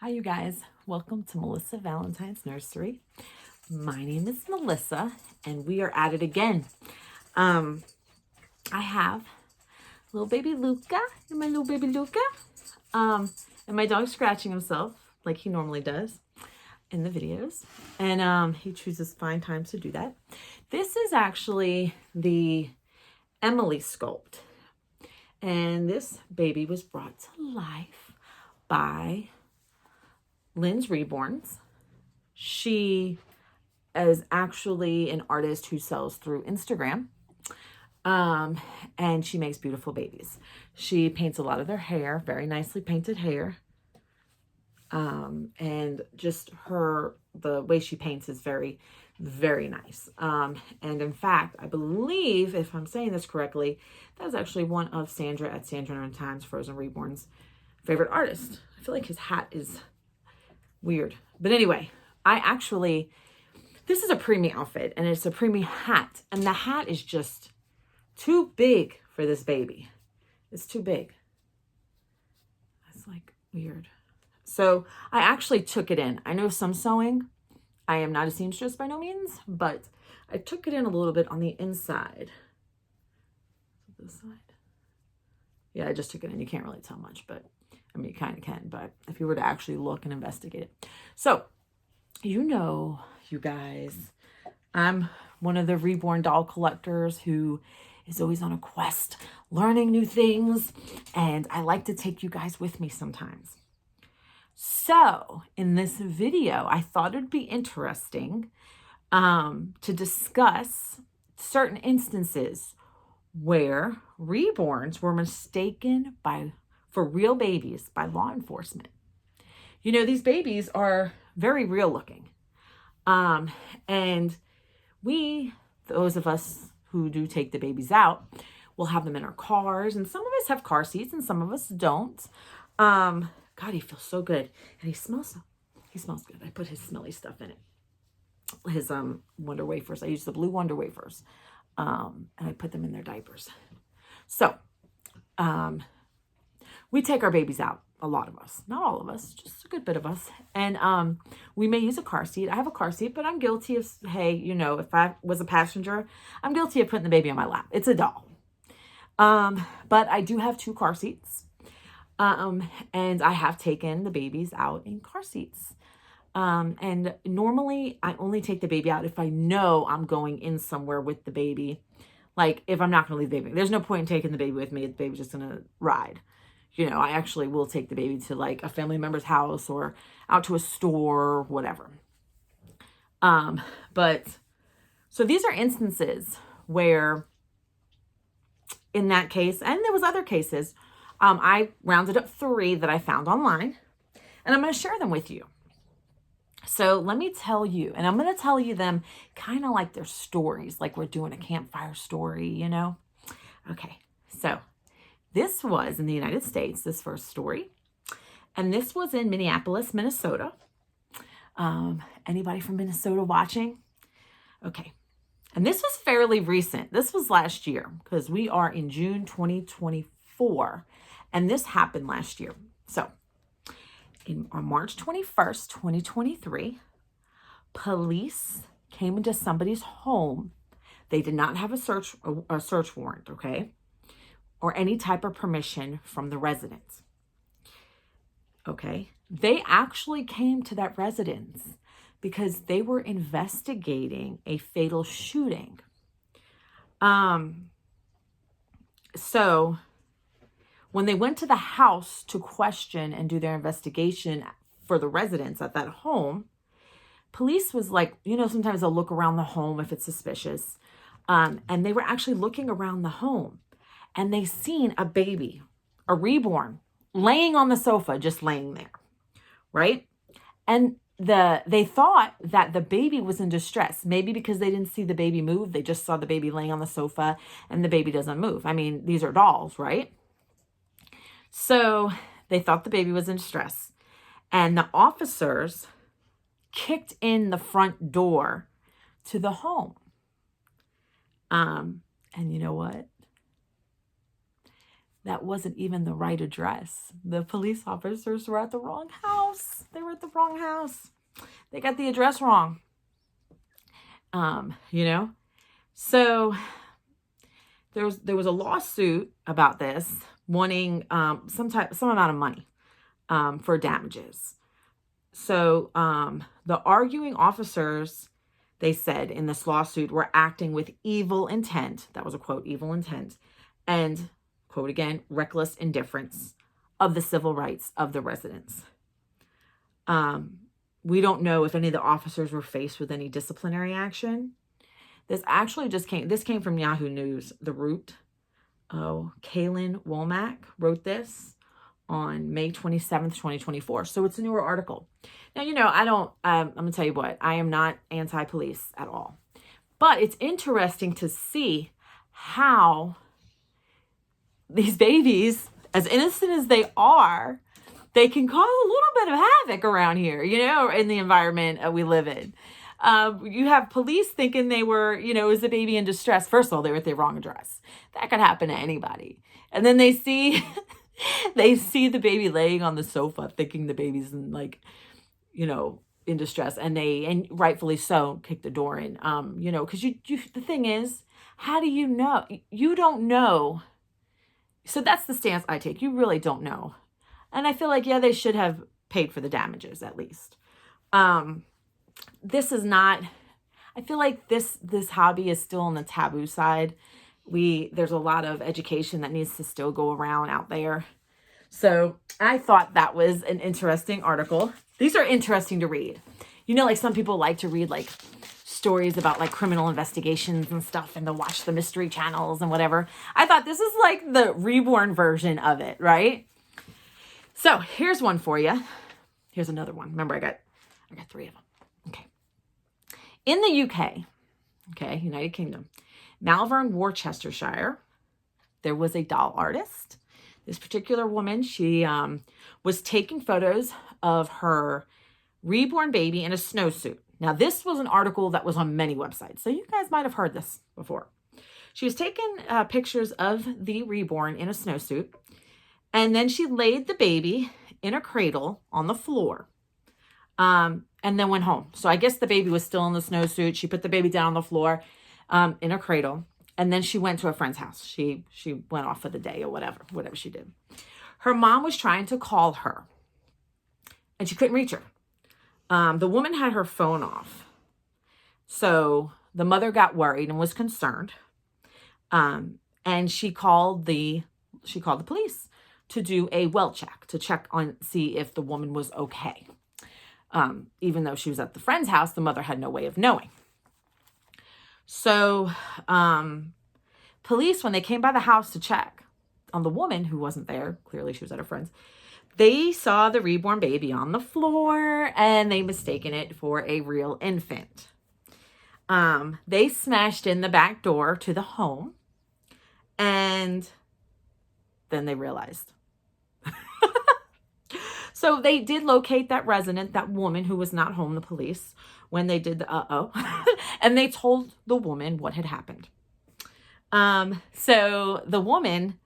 Hi, you guys. Welcome to Melissa Valentine's Nursery. My name is Melissa, and we are at it again. I have little baby Luca, and my little baby Luca, and my dog scratching himself like he normally does in the videos, and he chooses fine times to do that. This is actually the Emily sculpt, and this baby was brought to life by Lynn's Reborns. She is actually an artist who sells through Instagram. And she makes beautiful babies. She paints a lot of their hair, very nicely painted hair. And just the way she paints is very, very nice. And in fact, I believe, if I'm saying this correctly, that was actually one of Sandra at Sandra and Times Frozen Reborn's favorite artists. I feel like his hat is weird. But anyway, this is a preemie outfit and it's a preemie hat. And the hat is just too big for this baby. It's too big. That's like weird. So I actually took it in. I know some sewing. I am not a seamstress by no means, but I took it in a little bit on the inside. This side. Yeah, I just took it in. You can't really tell much, but I mean, you kind of can, but if you were to actually look and investigate it. So, you guys, I'm one of the reborn doll collectors who is always on a quest, learning new things, and I like to take you guys with me sometimes. So, in this video, I thought it'd be interesting to discuss certain instances where reborns were mistaken for real babies by law enforcement. These babies are very real looking. And those of us who do take the babies out, will have them in our cars. And some of us have car seats and some of us don't. God, he feels so good. And he smells good. I put his smelly stuff in it. His Wonder Wafers. I use the blue Wonder Wafers. And I put them in their diapers. So, we take our babies out, a lot of us, not all of us, just a good bit of us. And we may use a car seat. I have a car seat, but I'm guilty of, hey, if I was a passenger, I'm guilty of putting the baby on my lap. It's a doll. But I do have 2 car seats. And I have taken the babies out in car seats. And normally I only take the baby out if I know I'm going in somewhere with the baby. Like if I'm not going to leave the baby, there's no point in taking the baby with me. The baby's just going to ride. I actually will take the baby to like a family member's house or out to a store or whatever. But so these are instances where in that case, and there was other cases, I rounded up 3 that I found online and I'm going to share them with you. So let me tell you, and I'm going to tell you them kind of like their stories, like we're doing a campfire story, Okay, so this was in the United States, this first story. And this was in Minneapolis, Minnesota. Anybody from Minnesota watching? Okay. And this was fairly recent. This was last year because we are in June 2024. And this happened last year. So on March 21st, 2023, police came into somebody's home. They did not have a search warrant, okay? Or any type of permission from the residents. Okay. They actually came to that residence because they were investigating a fatal shooting. So when they went to the house to question and do their investigation for the residents at that home, police was like, sometimes they'll look around the home if it's suspicious. And they were actually looking around the home. And they seen a baby, a reborn, laying on the sofa, just laying there, right? And they thought that the baby was in distress, maybe because they didn't see the baby move. They just saw the baby laying on the sofa and the baby doesn't move. I mean, these are dolls, right? So they thought the baby was in distress. And the officers kicked in the front door to the home. And you know what? that wasn't even the right address. The police officers were at the wrong house. They were at the wrong house. They got the address wrong. You know, so there was a lawsuit about this, wanting some amount of money for damages. So the arguing officers, they said in this lawsuit, were acting with evil intent. That was a quote, evil intent, and quote again, reckless indifference of the civil rights of the residents. We don't know if any of the officers were faced with any disciplinary action. This actually came from Yahoo News, The Root. Kaylin Womack wrote this on May 27th, 2024. So it's a newer article. Now, I'm going to tell you what, I am not anti-police at all. But it's interesting to see how these babies, as innocent as they are, they can cause a little bit of havoc around here, in the environment we live in. You have police thinking they were, is the baby in distress? First of all, they were at the wrong address. That could happen to anybody. And then they see, the baby laying on the sofa, thinking the baby's in in distress, and rightfully so, kick the door in. Because the thing is, how do you know? You don't know. So that's the stance I take. You really don't know. And I feel like, they should have paid for the damages at least. This is not, I feel like this hobby is still on the taboo side. There's a lot of education that needs to still go around out there. So I thought that was an interesting article. These are interesting to read. Like some people like to read like stories about like criminal investigations and stuff, and to watch the mystery channels and whatever. I thought this is like the Reborn version of it, right? So here's one for you. Here's another one. Remember, I got 3 of them. Okay. In the UK, United Kingdom, Malvern, Worcestershire, there was a doll artist. This particular woman, she was taking photos of her reborn baby in a snowsuit. Now, this was an article that was on many websites, so you guys might have heard this before. She was taking pictures of the reborn in a snowsuit, and then she laid the baby in a cradle on the floor, and then went home. So I guess the baby was still in the snowsuit. She put the baby down on the floor in a cradle, and then she went to a friend's house. She went off for the day or whatever she did. Her mom was trying to call her, and she couldn't reach her. The woman had her phone off. So the mother got worried and was concerned. And she called the police to do a well check, to see if the woman was okay. Even though she was at the friend's house, the mother had no way of knowing. So police, when they came by the house to check on the woman who wasn't there, clearly she was at her friend's, they saw the reborn baby on the floor, and they mistaken it for a real infant. They smashed in the back door to the home, and then they realized. So they did locate that resident, that woman who was not home, the police, when they did the and they told the woman what had happened. So the woman,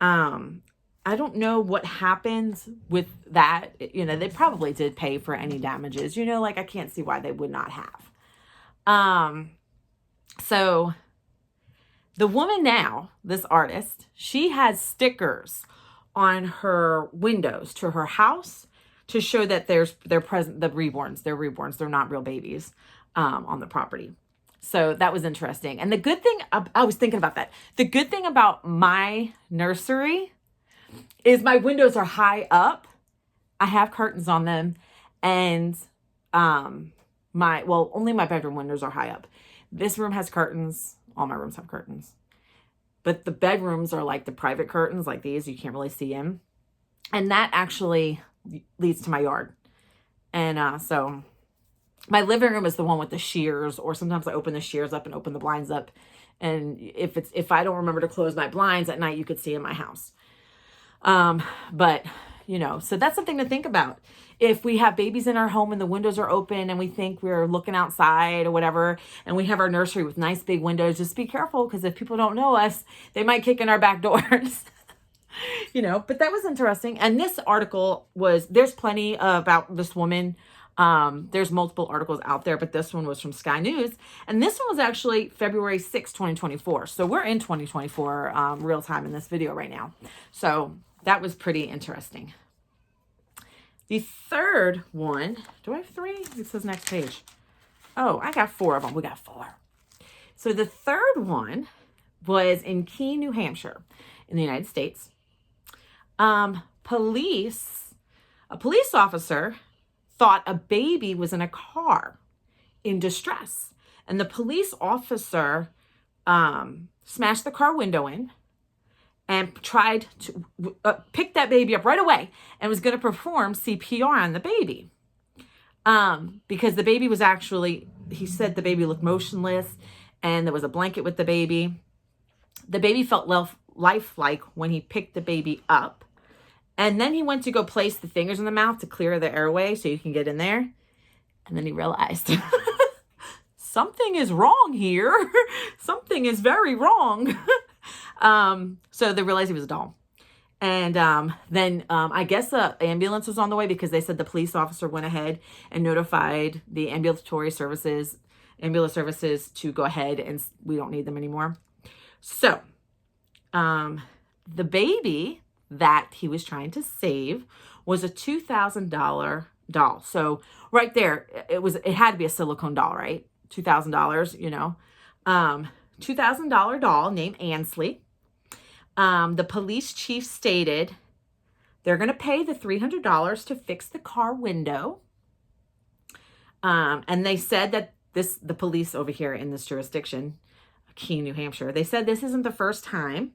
I don't know what happens with that. They probably did pay for any damages. I can't see why they would not have. So the woman now, this artist, she has stickers on her windows to her house to show that they're present, they're reborns. They're not real babies on the property. So that was interesting. And the good thing, I was thinking about that. The good thing about my nursery is my windows are high up. I have curtains on them, and only my bedroom windows are high up. This room has curtains. All my rooms have curtains. But the bedrooms are like the private curtains like these. You can't really see in. And that actually leads to my yard. And so my living room is the one with the shears, or sometimes I open the shears up and open the blinds up. And if I don't remember to close my blinds at night, you could see in my house. But so that's something to think about. If we have babies in our home and the windows are open and we think we're looking outside or whatever, and we have our nursery with nice big windows, just be careful, because if people don't know us, they might kick in our back doors. But that was interesting. And this article there's plenty about this woman. There's multiple articles out there, but this one was from Sky News. And this one was actually February 6, 2024. So we're in 2024 real time in this video right now. So that was pretty interesting. The third one, do I have 3? It says next page. Oh, I got 4 of them. We got 4. So the third one was in Keene, New Hampshire in the United States. A police officer thought a baby was in a car in distress. And the police officer smashed the car window in and tried to pick that baby up right away and was going to perform CPR on the baby. Because the baby was actually, he said the baby looked motionless and there was a blanket with the baby. The baby felt lifelike when he picked the baby up. And then he went to go place the fingers in the mouth to clear the airway so you can get in there. And then he realized something is wrong here. Something is very wrong. So they realized he was a doll. And then I guess the ambulance was on the way because they said the police officer went ahead and notified the ambulance services to go ahead and we don't need them anymore. So the baby that he was trying to save was a $2,000 doll. So right there, it had to be a silicone doll, right? $2,000, $2,000 doll named Ansley. The police chief stated they're going to pay the $300 to fix the car window. And they said that the police over here in this jurisdiction, Keene, New Hampshire, they said this isn't the first time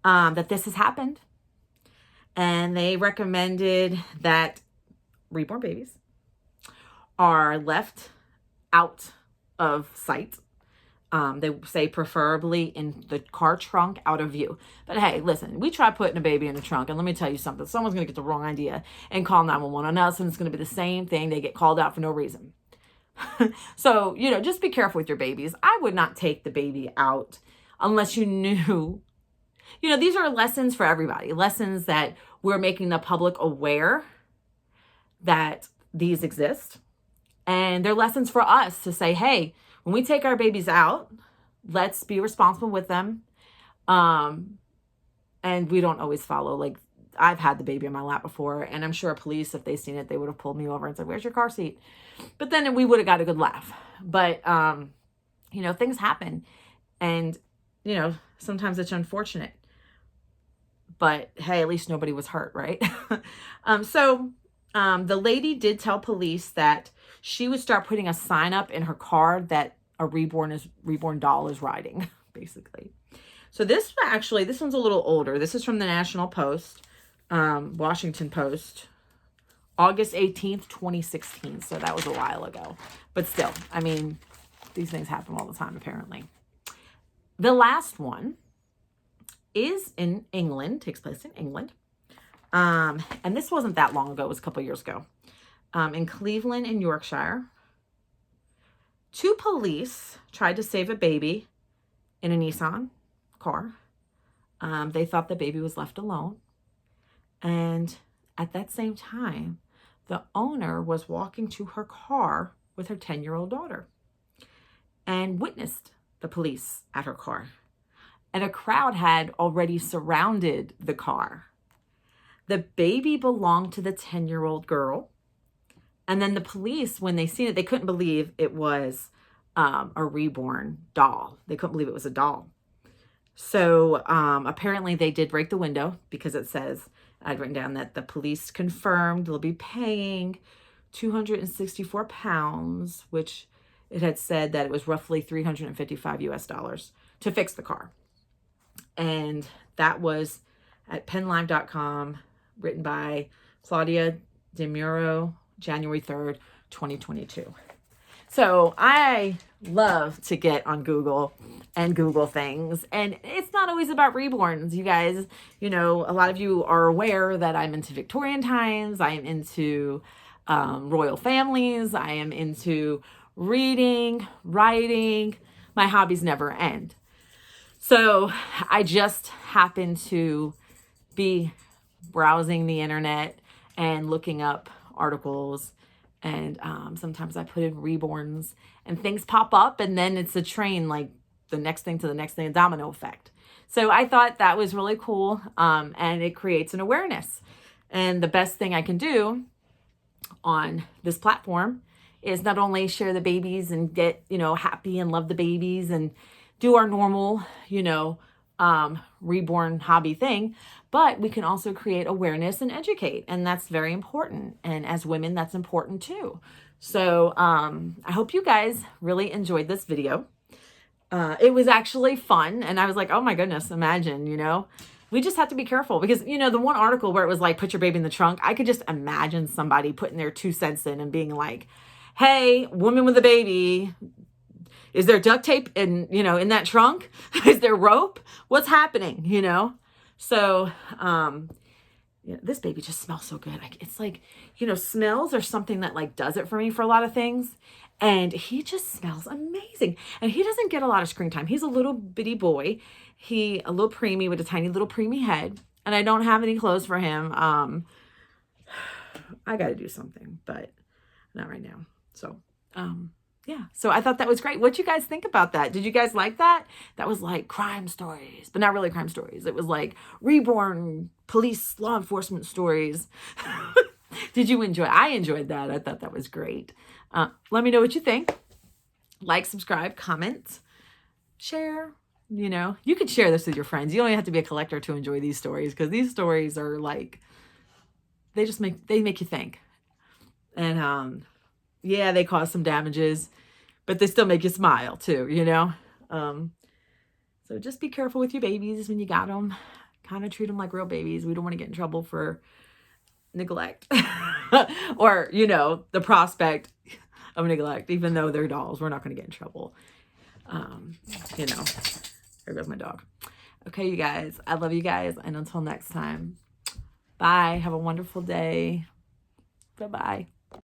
that this has happened. And they recommended that reborn babies are left out of sight. They say preferably in the car trunk, out of view. But hey, listen, we try putting a baby in the trunk, and let me tell you something. Someone's going to get the wrong idea and call 911 on us, and it's going to be the same thing. They get called out for no reason. So, just be careful with your babies. I would not take the baby out unless you knew. These are lessons for everybody. Lessons that we're making the public aware that these exist. And they're lessons for us to say, hey, when we take our babies out, let's be responsible with them. And we don't always follow. Like, I've had the baby in my lap before, and I'm sure police, if they seen it, they would have pulled me over and said, where's your car seat? But then we would have got a good laugh. But, things happen. And, sometimes it's unfortunate. But, hey, at least nobody was hurt, right? The lady did tell police that she would start putting a sign up in her car that a reborn doll is riding, basically. So this one's a little older. This is from the National Post, Washington Post, August 18th, 2016. So that was a while ago. But still, these things happen all the time, apparently. The last one is in England, takes place in England. And this wasn't that long ago. It was a couple years ago. In Cleveland in Yorkshire, 2 police tried to save a baby in a Nissan car. They thought the baby was left alone. And at that same time, the owner was walking to her car with her 10-year-old daughter and witnessed the police at her car. And a crowd had already surrounded the car. The baby belonged to the 10-year-old girl. And then the police, when they seen it, they couldn't believe it was a reborn doll. They couldn't believe it was a doll. So apparently they did break the window because it says, I'd written down that the police confirmed they'll be paying 264 pounds, which it had said that it was roughly $355 US to fix the car. And that was at penlive.com, written by Claudia DeMuro, January 3rd, 2022. So I love to get on Google and Google things. And it's not always about reborns, you guys. A lot of you are aware that I'm into Victorian times. I am into royal families. I am into reading, writing. My hobbies never end. So I just happened to be browsing the internet and looking up articles. And sometimes I put in Reborns and things pop up, and then it's a train, like the next thing to the next thing, a domino effect. So I thought that was really cool, and it creates an awareness. And the best thing I can do on this platform is not only share the babies and get, happy and love the babies and do our normal, reborn hobby thing, but we can also create awareness and educate. And that's very important. And as women, that's important too. So I hope you guys really enjoyed this video. It was actually fun. And I was like, oh my goodness, imagine, we just have to be careful because, the one article where it was like, put your baby in the trunk, I could just imagine somebody putting their 2 cents in and being like, hey, woman with a baby, is there duct tape in that trunk? Is there rope? What's happening? So, this baby just smells so good. It's like, smells are something that like does it for me for a lot of things. And he just smells amazing. And he doesn't get a lot of screen time. He's a little bitty boy. A little preemie with a tiny little preemie head. And I don't have any clothes for him. I got to do something, but not right now. So, yeah. So I thought that was great. What you guys think about that? Did you guys like that? That was like crime stories, but not really crime stories. It was like reborn police law enforcement stories. Did you enjoy? I enjoyed that. I thought that was great. Let me know what you think. Like, subscribe, comment, share. You could share this with your friends. You don't even have to be a collector to enjoy these stories, because these stories are like, they make you think. And yeah, they cause some damages, but they still make you smile too, So just be careful with your babies when you got them. Kind of treat them like real babies. We don't want to get in trouble for neglect or, the prospect of neglect. Even though they're dolls, we're not going to get in trouble. There goes my dog. Okay, you guys, I love you guys. And until next time, bye. Have a wonderful day. Bye-bye.